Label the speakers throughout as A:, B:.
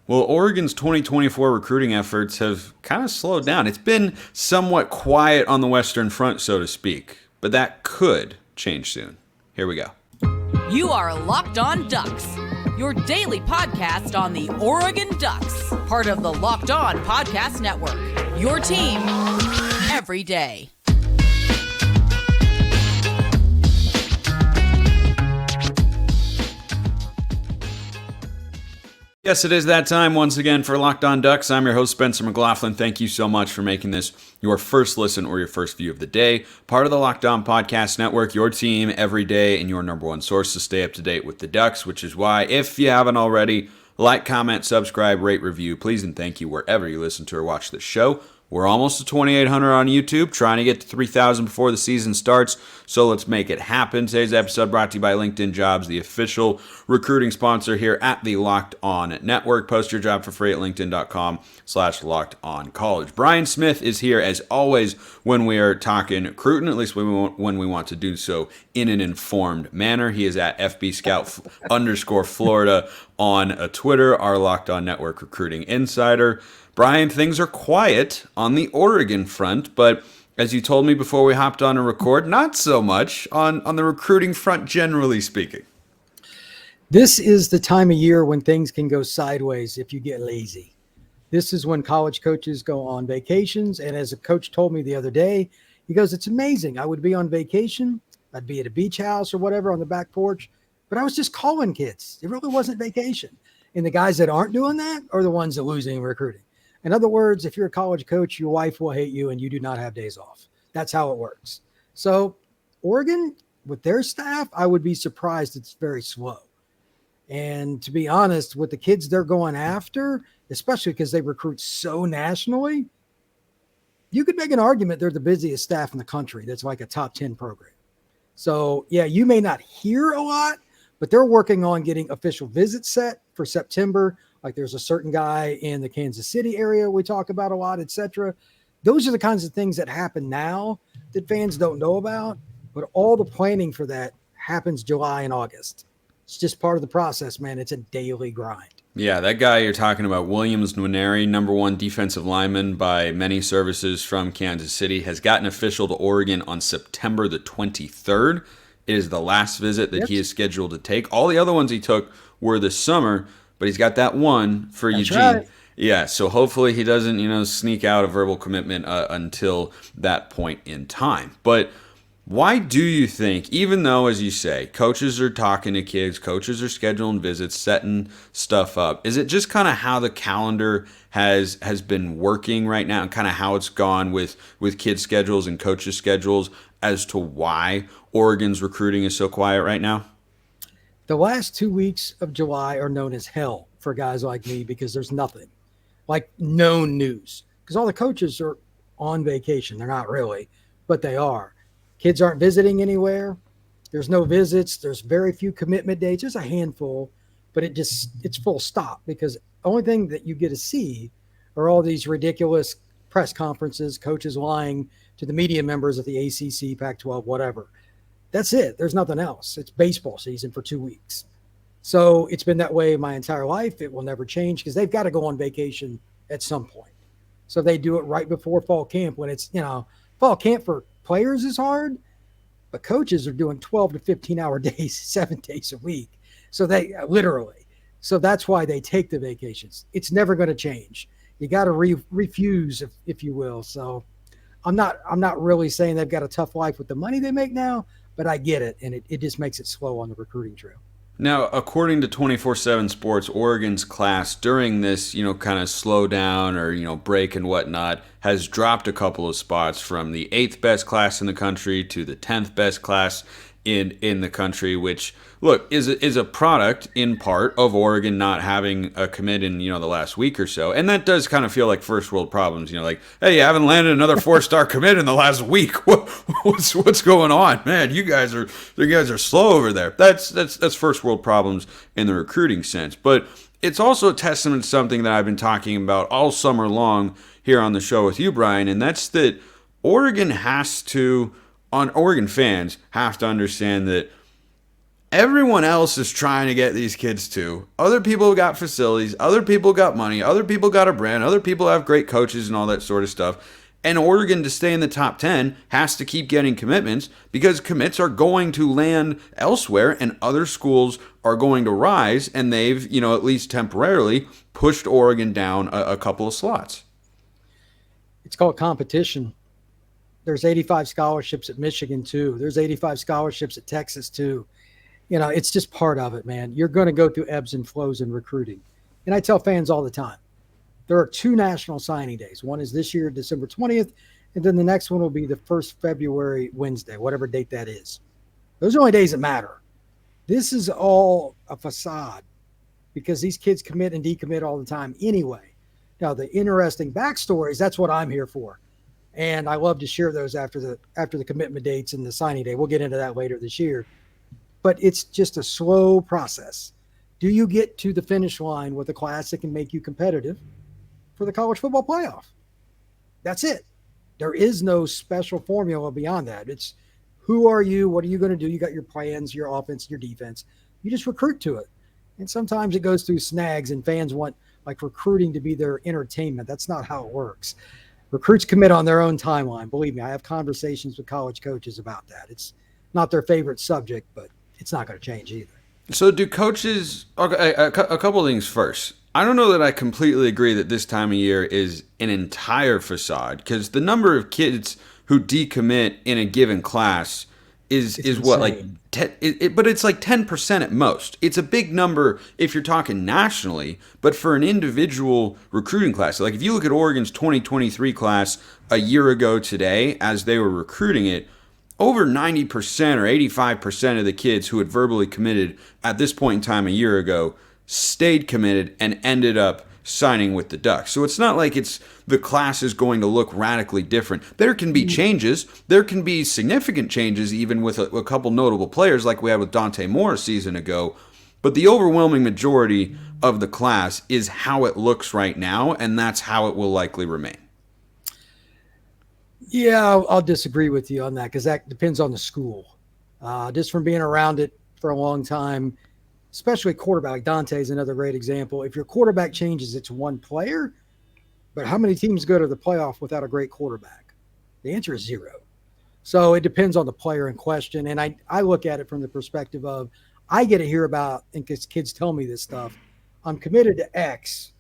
A: Well, Oregon's 2024 recruiting efforts have kind of slowed down. It's been somewhat quiet on the Western Front, so to speak, but that could change soon. Here we go.
B: You are Locked On Ducks, your daily podcast on the Oregon Ducks, part of the Locked On Podcast Network, your team every day.
A: Yes, it is that time once again for Locked On Ducks. I'm your host, Spencer McLaughlin. Thank you so much for making this your first listen or your first view of the day. Part of the Locked On Podcast Network, your team every day, and your number one source to stay up to date with the Ducks, which is why, if you haven't already, like, comment, subscribe, rate, review, please, and thank you wherever you listen to or watch this show. We're almost to 2,800 on YouTube, trying to get to 3,000 before the season starts, so let's make it happen. Today's episode brought to you by LinkedIn Jobs, the official recruiting sponsor here at the Locked On Network. Post your job for free at linkedin.com/lockedoncollege. Brian Smith is here, as always, when we are talking recruiting, at least when we want to do so in an informed manner. He is at FBScout_Florida on Twitter, our Locked On Network recruiting insider. Brian, things are quiet on the Oregon front, but as you told me before we hopped on to record, not so much on the recruiting front, generally speaking.
C: This is the time of year when things can go sideways if you get lazy. This is when college coaches go on vacations, and as a coach told me the other day, he goes, it's amazing. I would be on vacation. I'd be at a beach house or whatever on the back porch, but I was just calling kids. It really wasn't vacation. And the guys that aren't doing that are the ones that are losing recruiting. In other words, if you're a college coach, your wife will hate you and you do not have days off. That's how it works. So Oregon, with their staff, I would be surprised it's very slow. And to be honest, with the kids they're going after, especially because they recruit so nationally, you could make an argument they're the busiest staff in the country. That's like a top 10 program. So, yeah, you may not hear a lot, but they're working on getting official visits set for September. Like there's a certain guy in the Kansas City area we talk about a lot, etc. Those are the kinds of things that happen now that fans don't know about, but all the planning for that happens July and August. It's just part of the process, man. It's a daily grind.
A: Yeah, that guy you're talking about, Williams Nwaneri, number one defensive lineman by many services from Kansas City, has gotten official to Oregon on September the 23rd. It is the last visit that he is scheduled to take. All the other ones he took were this summer, but he's got that one for
C: That's
A: Eugene.
C: right.
A: Yeah, so hopefully he doesn't, sneak out a verbal commitment until that point in time. But why do you think, even though, as you say, coaches are talking to kids, coaches are scheduling visits, setting stuff up, is it just kind of how the calendar has been working right now and kind of how it's gone with kids' schedules and coaches' schedules as to why Oregon's recruiting is so quiet right now?
C: The last 2 weeks of July are known as hell for guys like me because there's nothing like known news because all the coaches are on vacation. They're not really, but they are. Kids aren't visiting anywhere. There's no visits. There's very few commitment dates. There's a handful, but it's full stop because the only thing that you get to see are all these ridiculous press conferences, coaches lying to the media members of the ACC, Pac-12, whatever. That's it. There's nothing else. It's baseball season for 2 weeks. So it's been that way my entire life. It will never change because they've got to go on vacation at some point. So they do it right before fall camp when it's, fall camp for players is hard, but coaches are doing 12 to 15-hour days, 7 days a week. So they literally. So that's why they take the vacations. It's never going to change. You got to refuse, if you will. So I'm not really saying they've got a tough life with the money they make now, but I get it, and it just makes it slow on the recruiting trail.
A: Now, according to 24/7 Sports, Oregon's class during this, kind of slow down or, break and whatnot, has dropped a couple of spots from the 8th best class in the country to the 10th best class in the country, which, look, is a product in part of Oregon not having a commit in, the last week or so. And that does kind of feel like first world problems, like, hey, you haven't landed another 4-star commit in the last week. What's going on? Man, you guys are slow over there. That's first world problems in the recruiting sense. But it's also a testament to something that I've been talking about all summer long here on the show with you, Brian, and that's that Oregon fans have to understand that everyone else is trying to get these kids to. Other people got facilities, other people got money, other people got a brand, other people have great coaches and all that sort of stuff. And Oregon, to stay in the top 10, has to keep getting commitments because commits are going to land elsewhere and other schools are going to rise. And they've, at least temporarily pushed Oregon down a couple of slots.
C: It's called competition. There's 85 scholarships at Michigan, too. There's 85 scholarships at Texas, too. It's just part of it, man. You're going to go through ebbs and flows in recruiting. And I tell fans all the time, there are 2 national signing days. One is this year, December 20th, and then the next one will be the first February Wednesday, whatever date that is. Those are the only days that matter. This is all a facade because these kids commit and decommit all the time anyway. Now, the interesting backstories, that's what I'm here for. And I love to share those after the commitment dates and the signing day. We'll get into that later this year. But it's just a slow process. Do you get to the finish line with a class that can make you competitive for the college football playoff? That's it. There is no special formula beyond that. It's who are you? What are you going to do? You got your plans, your offense, your defense. You just recruit to it. And sometimes it goes through snags and fans want recruiting to be their entertainment. That's not how it works. Recruits commit on their own timeline. Believe me, I have conversations with college coaches about that. It's not their favorite subject, but it's not going to change either.
A: So do coaches, okay, a couple of things first. I don't know that I completely agree that this time of year is an entire facade because the number of kids who decommit in a given class is what, but it's like 10% at most. It's a big number if you're talking nationally, but for an individual recruiting class, like if you look at Oregon's 2023 class a year ago today as they were recruiting it, over 90% or 85% of the kids who had verbally committed at this point in time a year ago stayed committed and ended up signing with the Ducks. So it's not like the class is going to look radically different. There can be changes. There can be significant changes even with a couple notable players like we had with Dante Moore a season ago. But the overwhelming majority of the class is how it looks right now, and that's how it will likely remain.
C: Yeah, I'll disagree with you on that because that depends on the school. Just from being around it for a long time, especially quarterback, like Dante is another great example. If your quarterback changes, it's one player, but how many teams go to the playoff without a great quarterback? The answer is 0. So it depends on the player in question. And I look at it from the perspective of I get to hear about, and because kids tell me this stuff, I'm committed to X,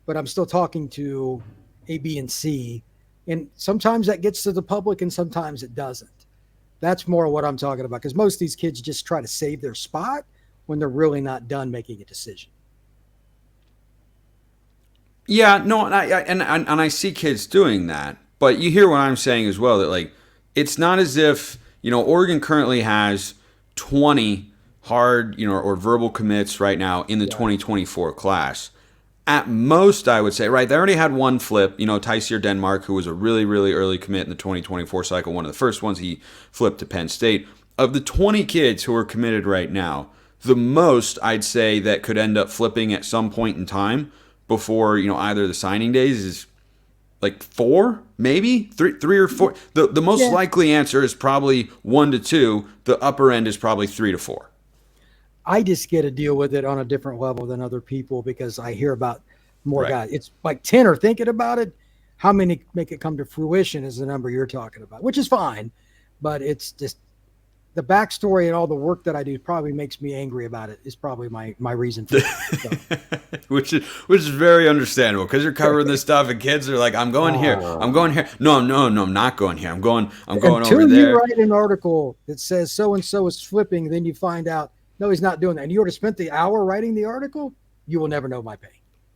C: but I'm still talking to A, B, and C. And sometimes that gets to the public and sometimes it doesn't. That's more what I'm talking about because most of these kids just try to save their spot when they're really not done making a decision.
A: Yeah, no, and I see kids doing that, but you hear what I'm saying as well, that it's not as if, Oregon currently has 20 hard, or verbal commits right now in the 2024 class. At most, I would say, right, they already had one flip, Tysier Denmark, who was a really, really early commit in the 2024 cycle, one of the first ones he flipped to Penn State. Of the 20 kids who are committed right now, the most I'd say that could end up flipping at some point in time before, either the signing days is 4, maybe 3 or 4. The most likely answer is probably 1 to 2. The upper end is probably 3 to 4.
C: I just get to deal with it on a different level than other people because I hear about more guys. It's 10 are thinking about it. How many make it come to fruition is the number you're talking about, which is fine. But it's just the backstory and all the work that I do probably makes me angry about it is probably my reason for it.
A: which is very understandable because you're covering this stuff and kids are like, I'm going here. I'm going here. No, I'm not going here. I'm going
C: Until
A: over there.
C: Until you write an article that says so-and-so is flipping, then you find out, no, he's not doing that. And you would have spent the hour writing the article, you will never know my pain.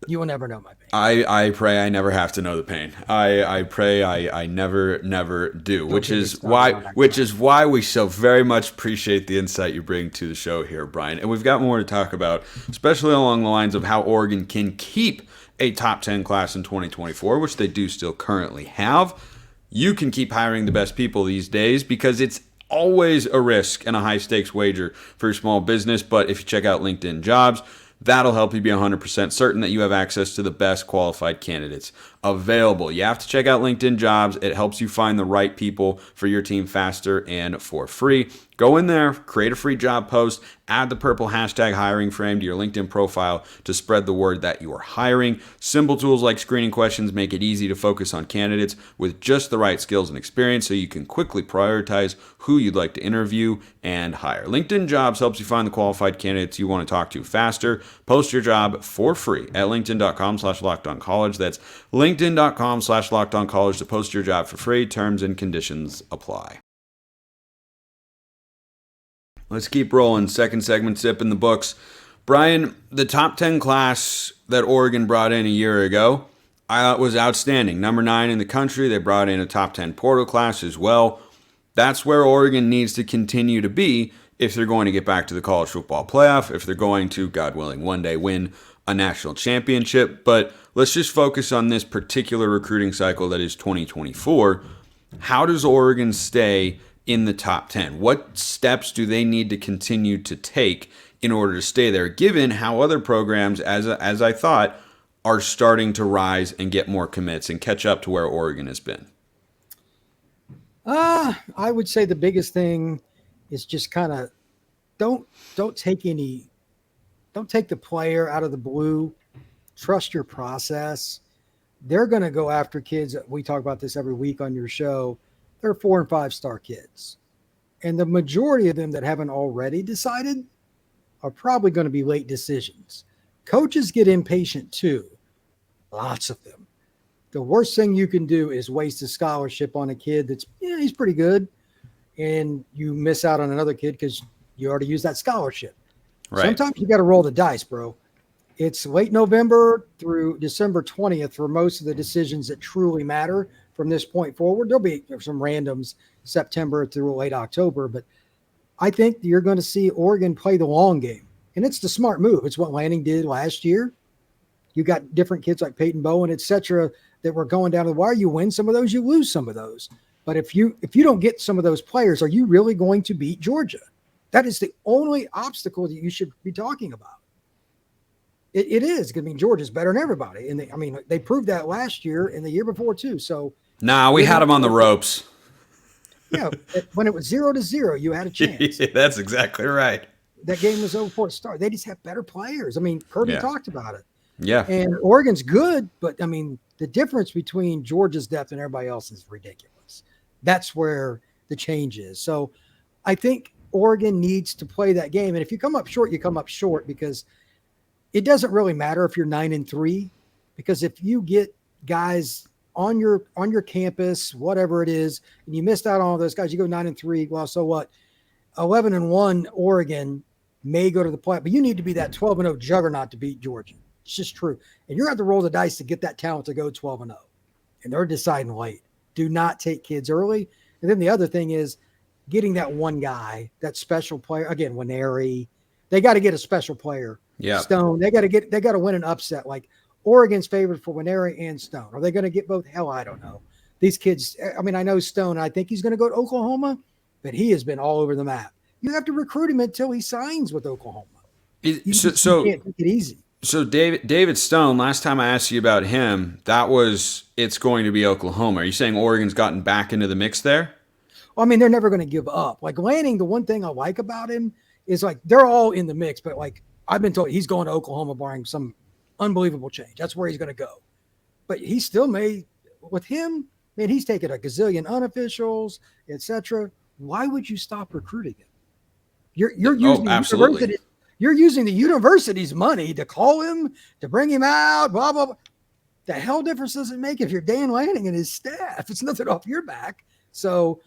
C: You will never know my pain.
A: I pray I never have to know the pain. I pray I never do, which is why we so very much appreciate the insight you bring to the show here, Brian. And we've got more to talk about, especially along the lines of how Oregon can keep a top 10 class in 2024, which they do still currently have. You can keep hiring the best people these days because it's always a risk and a high-stakes wager for your small business. But if you check out LinkedIn Jobs, that'll help you be 100% certain that you have access to the best qualified candidates available. You have to check out LinkedIn Jobs. It helps you find the right people for your team faster and for free. Go in there, create a free job post, add the purple hashtag hiring frame to your LinkedIn profile to spread the word that you are hiring. Simple tools like screening questions make it easy to focus on candidates with just the right skills and experience so you can quickly prioritize who you'd like to interview and hire. LinkedIn Jobs helps you find the qualified candidates you want to talk to faster. Post your job for free at linkedin.com/lockedoncollege. That's linkedin.com/lockedoncollege to post your job for free. Terms and conditions apply. Let's keep rolling. Second segment, Sip in the books. Brian, the top 10 class that Oregon brought in a year ago, I thought was outstanding. Number 9 in the country. They brought in a top 10 portal class as well. That's where Oregon needs to continue to be if they're going to get back to the college football playoff, if they're going to, God willing, one day win a national championship. But let's just focus on this particular recruiting cycle that is 2024. How does Oregon stay in the top 10? What steps do they need to continue to take in order to stay there, given how other programs, as I thought, are starting to rise and get more commits and catch up to where Oregon has been?
C: I would say the biggest thing is just kind of don't take the player out of the blue. Trust your process. They're going to go after kids. We talk about this every week on your show. They're 4 and 5 star kids. And the majority of them that haven't already decided are probably going to be late decisions. Coaches get impatient too. Lots of them. The worst thing you can do is waste a scholarship on a kid that's, he's pretty good. And you miss out on another kid because you already used that scholarship. Right. Sometimes you got to roll the dice, bro. It's late November through December 20th for most of the decisions that truly matter. From this point forward, there'll be some randoms September through late October, but I think you're going to see Oregon play the long game, and it's the smart move. It's what Lanning did last year. You got different kids like Peyton Bowen, et cetera, that were going down to the wire. You win some of those, you lose some of those. But if you don't get some of those players, are you really going to beat Georgia? That is the only obstacle that you should be talking about. It is. I mean, Georgia's better than everybody, and they proved that last year and the year before too. So.
A: Nah, we had them on the ropes.
C: Yeah, when it was 0-0, you had a chance.
A: Yeah, that's exactly right.
C: That game was over before it started. They just have better players. I mean, Kirby talked about it.
A: Yeah.
C: And Oregon's good, but, the difference between Georgia's depth and everybody else is ridiculous. That's where the change is. So I think Oregon needs to play that game. And if you come up short, you come up short because it doesn't really matter if you're 9-3, because if you get guys – on your campus, whatever it is, and you missed out on all those guys, you go 9-3. Well, so what? 11-1 Oregon may go to the play, but you need to be that 12-0 juggernaut to beat Georgia. It's just true. And you're going to have to roll the dice to get that talent to go 12-0. And they're deciding late. Do not take kids early. And then the other thing is getting that one guy, that special player. Again, Winery, they got to get a special player.
A: Yeah.
C: Stone, they got to win an upset. Like Oregon's favored for Winery and Stone. Are they going to get both? Hell, I don't know. These kids, I know Stone. I think he's going to go to Oklahoma, but he has been all over the map. You have to recruit him until he signs with Oklahoma. You can't take it easy.
A: So David Stone, last time I asked you about him, it's going to be Oklahoma. Are you saying Oregon's gotten back into the mix there?
C: Well, they're never going to give up. Like Lanning, the one thing I like about him is like they're all in the mix, but like I've been told he's going to Oklahoma barring some unbelievable change. That's where he's going to go. But he still may, with him, he's taken a gazillion unofficials, etc. Why would you stop recruiting him? You're using
A: absolutely.
C: You're using the university's money to call him, to bring him out, blah, blah, blah. The hell difference does it make if you're Dan Lanning and his staff? It's nothing off your back. So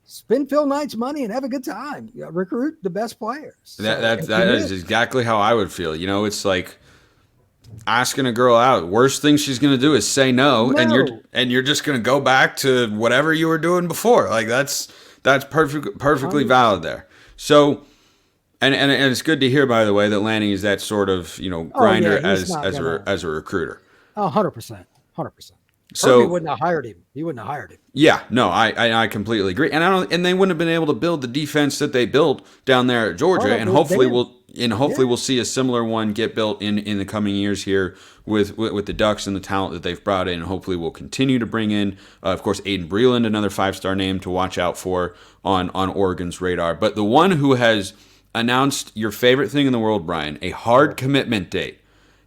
C: spend Phil Knight's money and have a good time. Recruit the best players.
A: That is exactly how I would feel. It's like asking a girl out. Worst thing she's going to do is say no, and you're just going to go back to whatever you were doing before. Like that's perfectly valid there. So, and it's good to hear, by the way, that Lanning is that sort of grinder as a recruiter.
C: Oh, 100%. Kirby
A: So
C: wouldn't have hired him. He wouldn't have hired him.
A: yeah, no, I completely agree, and I don't, and they wouldn't have been able to build the defense that they built down there at Georgia, and
C: Dan.
A: hopefully
C: Yeah.
A: we'll see a similar one get built in the coming years here with the Ducks and the talent that they've brought in. And hopefully we'll continue to bring in, of course, Aiden Breland, another 5-star name to watch out for on Oregon's radar. But the one who has announced your favorite thing in the world, Brian, a hard commitment date.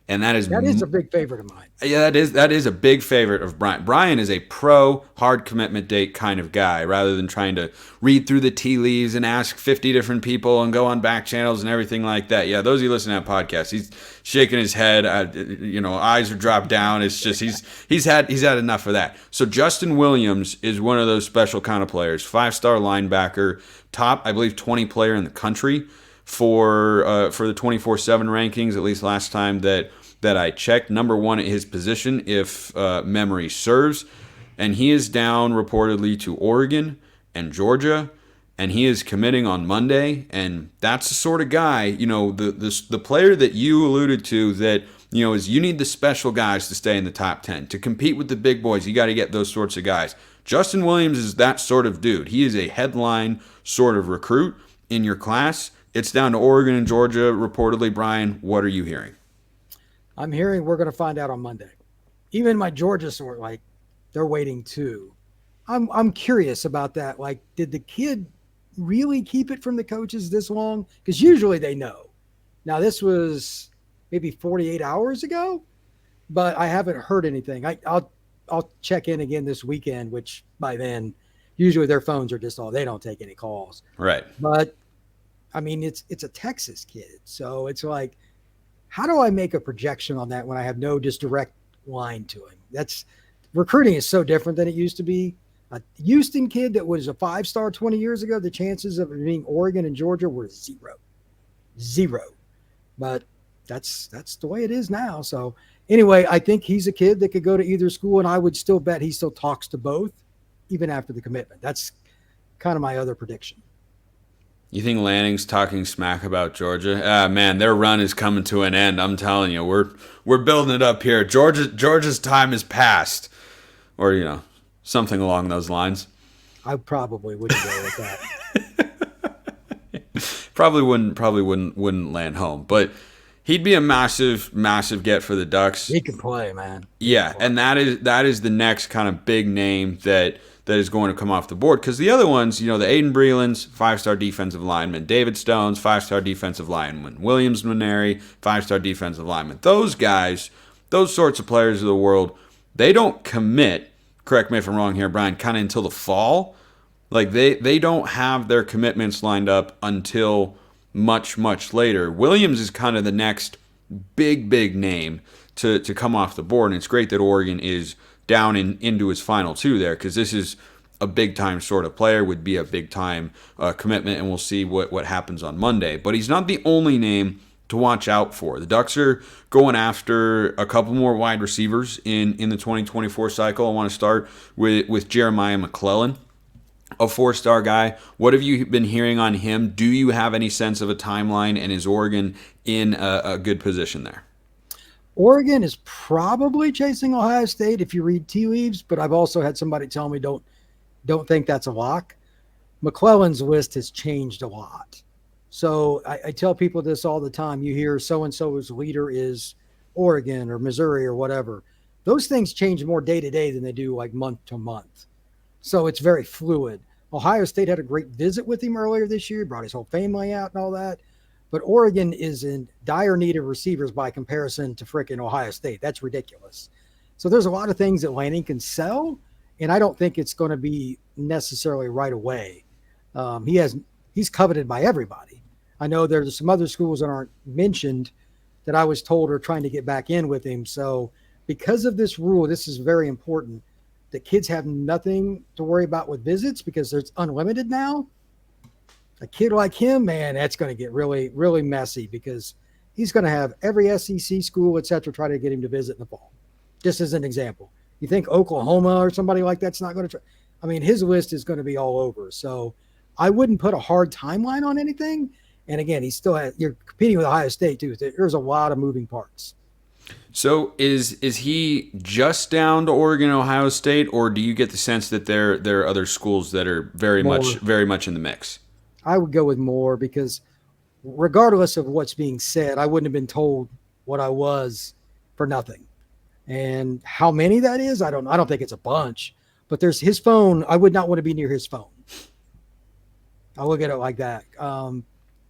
A: And that
C: That is a big favorite of mine.
A: yeah, that is a big favorite of Brian. Brian is a pro hard commitment date kind of guy, rather than trying to read through the tea leaves and ask 50 different people and go on back channels and everything like that. Yeah, those of you listening to that podcast, he's shaking his head. Eyes are dropped down. It's just he's had enough of that. So Justin Williams is one of those special kind of players, 5-star linebacker, top I believe 20 player in the country for the 24/7 rankings. At least last time that I checked, number 1 at his position, if memory serves. And he is down reportedly to Oregon and Georgia, and he is committing on Monday. And that's the sort of guy, the player that you alluded to that, is you need the special guys to stay in the top 10. To compete with the big boys, you got to get those sorts of guys. Justin Williams is that sort of dude. He is a headline sort of recruit in your class. It's down to Oregon and Georgia, reportedly. Brian, what are you hearing?
C: I'm hearing we're going to find out on Monday. Even my Georgia sort, like, they're waiting too. I'm curious about that. Like, did the kid really keep it from the coaches this long? Because usually they know. Now, this was maybe 48 hours ago, but I haven't heard anything. I'll check in again this weekend, which by then, usually their phones are just they don't take any calls.
A: Right.
C: But, I mean, it's a Texas kid. So it's like, how do I make a projection on that when I have no just direct line to him? Recruiting is so different than it used to be. A Houston kid that was a 5-star 20 years ago, the chances of it being Oregon and Georgia were zero. But that's the way it is now. So anyway, I think he's a kid that could go to either school, and I would still bet he still talks to both, even after the commitment. That's kind of my other prediction.
A: You think Lanning's talking smack about Georgia? Man, their run is coming to an end. I'm telling you, we're building it up here. Georgia's time is past, or something along those lines.
C: I probably wouldn't go with that.
A: Probably wouldn't land home, but he'd be a massive get for the Ducks.
C: He can play, man.
A: Yeah, and that is the next kind of big name that is going to come off the board, because the other ones, the Aiden Brelands, 5-star defensive lineman, David Stones, 5-star defensive lineman, Williams Maneri, 5-star defensive lineman. Those guys, those sorts of players of the world, they don't commit, correct me if I'm wrong here, Brian, kind of until the fall. Like they don't have their commitments lined up until much later. Williams is kind of the next big name to come off the board, and it's great that Oregon is down into his final 2 there, because this is a big-time sort of player, would be a big-time commitment, and we'll see what happens on Monday. But he's not the only name to watch out for. The Ducks are going after a couple more wide receivers in the 2024 cycle. I want to start with Jeremiah McClellan, a 4-star guy. What have you been hearing on him? Do you have any sense of a timeline, and is Oregon in a good position there?
C: Oregon is probably chasing Ohio State if you read tea leaves, but I've also had somebody tell me don't think that's a lock. McClellan's list has changed a lot. So I tell people this all the time. You hear so-and-so's leader is Oregon or Missouri or whatever. Those things change more day to day than they do like month to month. So it's very fluid. Ohio State had a great visit with him earlier this year, brought his whole family out and all that. But Oregon is in dire need of receivers by comparison to frickin' Ohio State. That's ridiculous. So there's a lot of things that Lanning can sell, and I don't think it's going to be necessarily right away. He's coveted by everybody. I know there's some other schools that aren't mentioned that I was told are trying to get back in with him. So because of this rule, this is very important. The kids have nothing to worry about with visits because it's unlimited now. A kid like him, man, that's going to get really, really messy because he's going to have every SEC school, et cetera, try to get him to visit in the fall. Just as an example. You think Oklahoma or somebody like that's not going to try? I mean, his list is going to be all over. So I wouldn't put a hard timeline on anything. And again, you're competing with Ohio State too. There's a lot of moving parts.
A: So is he just down to Oregon, Ohio State, or do you get the sense that there are other schools that are very
C: More.
A: much in the mix?
C: I would go with more because regardless of what's being said, I wouldn't have been told what I was for nothing. And how many that is, I don't think it's a bunch, but there's his phone. I would not want to be near his phone. I look at it like that.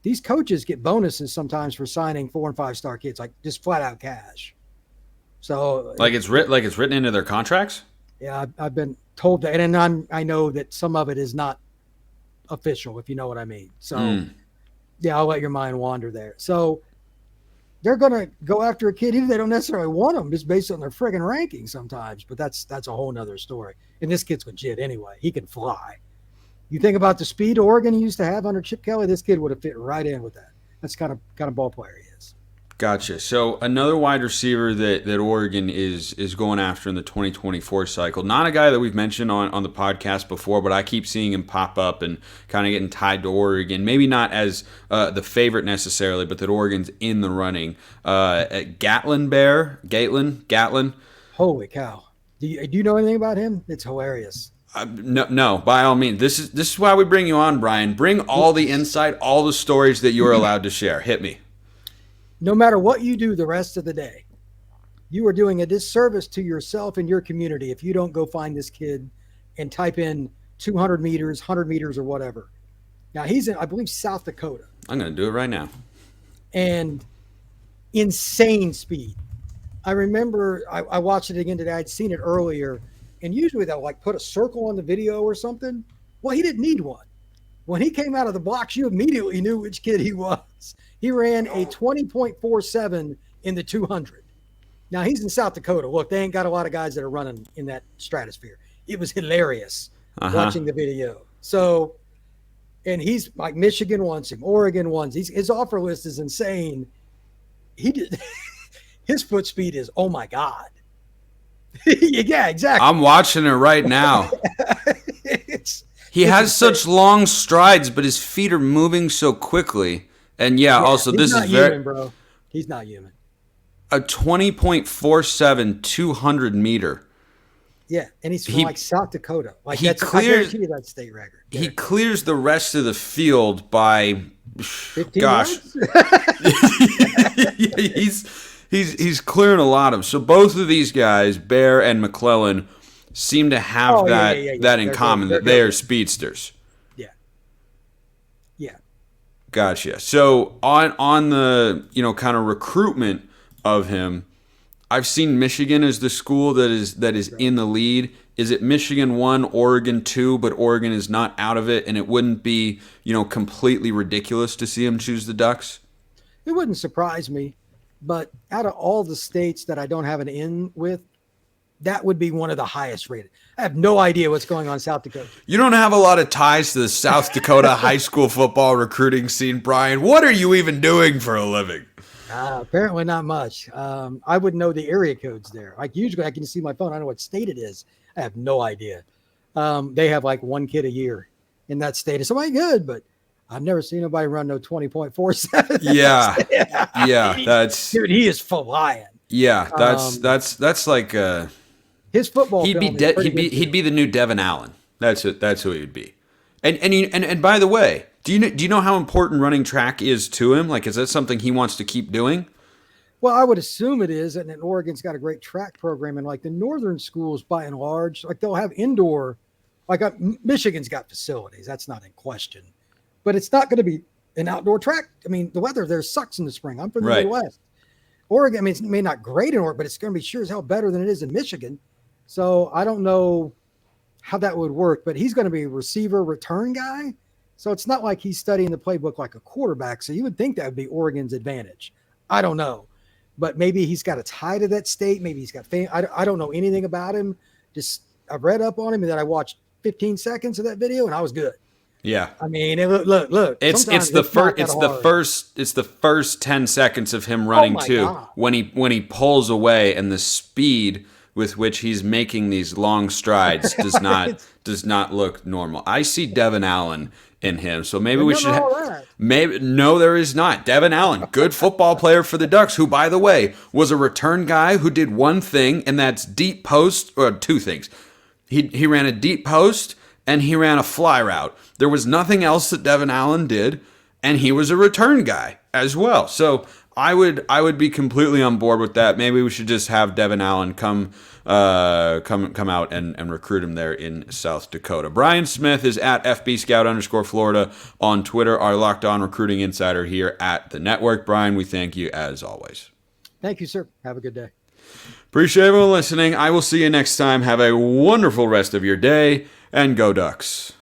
C: These coaches get bonuses sometimes for signing 4 and 5 star kids, like just flat out cash. So
A: It's written into their contracts?
C: yeah, I've been told that, and I know that some of it is not official, if you know what I mean. So yeah, I'll let your mind wander there. So they're going to go after a kid even if they don't necessarily want them, just based on their friggin' ranking sometimes. But that's a whole nother story. And this kid's legit anyway. He can fly. You think about the speed Oregon used to have under Chip Kelly, this kid would have fit right in with that. That's kind of ball player he is.
A: Gotcha. So another wide receiver that Oregon is going after in the 2024 cycle. Not a guy that we've mentioned on the podcast before, but I keep seeing him pop up and kind of getting tied to Oregon. Maybe not as the favorite necessarily, but that Oregon's in the running. Gatlin.
C: Holy cow. Do you know anything about him? It's hilarious.
A: No, by all means. This is why we bring you on, Brian. Bring all the insight, all the stories that you're allowed to share. Hit me.
C: No matter what you do the rest of the day, you are doing a disservice to yourself and your community if you don't go find this kid and type in 200 meters, 100 meters, or whatever. Now, he's in, I believe, South Dakota.
A: I'm going to do it right now.
C: And insane speed. I remember I watched it again today. I'd seen it earlier. And usually they'll like put a circle on the video or something. Well, he didn't need one. When he came out of the blocks, you immediately knew which kid he was. He ran a 20.47 in the 200. Now, he's in South Dakota. Look, they ain't got a lot of guys that are running in that stratosphere. It was hilarious watching the video. So, and he's like, Michigan wants him. Oregon wants him. His offer list is insane. His foot speed is, oh, my God. Yeah, exactly.
A: I'm watching it right now. He has such long strides, but his feet are moving so quickly. And also this is very
C: human, bro. He's not human.
A: A 20.47 200 meter.
C: Yeah, and he's from like South Dakota. Like
A: I guarantee
C: you that state record.
A: He clears the rest of the field by
C: 15
A: gosh.
C: yards?
A: He's clearing a lot of them. So both of these guys, Bair and McClellan, seem to have that in common, that they are speedsters.
C: Yeah.
A: Gotcha. So on the kind of recruitment of him, I've seen Michigan as the school that is in the lead. Is it Michigan 1, Oregon 2, but Oregon is not out of it, and it wouldn't be completely ridiculous to see him choose the Ducks?
C: It wouldn't surprise me, but out of all the states that I don't have an in with, that would be one of the highest rated. I have no idea what's going on in South Dakota.
A: You don't have a lot of ties to the South Dakota high school football recruiting scene, Brian. What are you even doing for a living?
C: Apparently not much. I would know the area codes there. Like usually I can see my phone. I know what state it is. I have no idea. They have like one kid a year in that state. It's somebody good, but I've never seen nobody run no 20.47.
A: Yeah. That's
C: dude. He is flying.
A: Yeah, that's like
C: his football.
A: He'd be the new Devin Allen. That's who he would be. And by the way, do you know how important running track is to him? Like, is that something he wants to keep doing?
C: Well, I would assume it is, and Oregon's got a great track program, and like the northern schools, by and large, like they'll have indoor. Like Michigan's got facilities, that's not in question, but it's not going to be an outdoor track. I mean, the weather there sucks in the spring. I'm from the Midwest. Oregon, I mean, it's may not great in Oregon, but it's going to be sure as hell better than it is in Michigan. So I don't know how that would work, but he's going to be a receiver return guy. So it's not like he's studying the playbook like a quarterback. So you would think that would be Oregon's advantage. I don't know, but maybe he's got a tie to that state. Maybe he's got I don't know anything about him. Just I've read up on him and then I watched 15 seconds of that video and I was good.
A: Yeah.
C: I mean, look.
A: It's the first 10 seconds of him running too.
C: God.
A: When he pulls away and the speed with which he's making these long strides does not look normal. I see Devin Allen in him, so maybe we should. No, there is not. Devin Allen, good football player for the Ducks, who, by the way, was a return guy who did one thing, and that's deep post, or two things. He ran a deep post and he ran a fly route. There was nothing else that Devin Allen did, and he was a return guy as well. So I would be completely on board with that. Maybe we should just have Devin Allen come out and recruit him there in South Dakota. Brian Smith is at FBScout_Florida on Twitter, our Locked On Recruiting Insider here at the network. Brian, we thank you as always.
C: Thank you, sir. Have a good day.
A: Appreciate everyone listening. I will see you next time. Have a wonderful rest of your day, and go Ducks.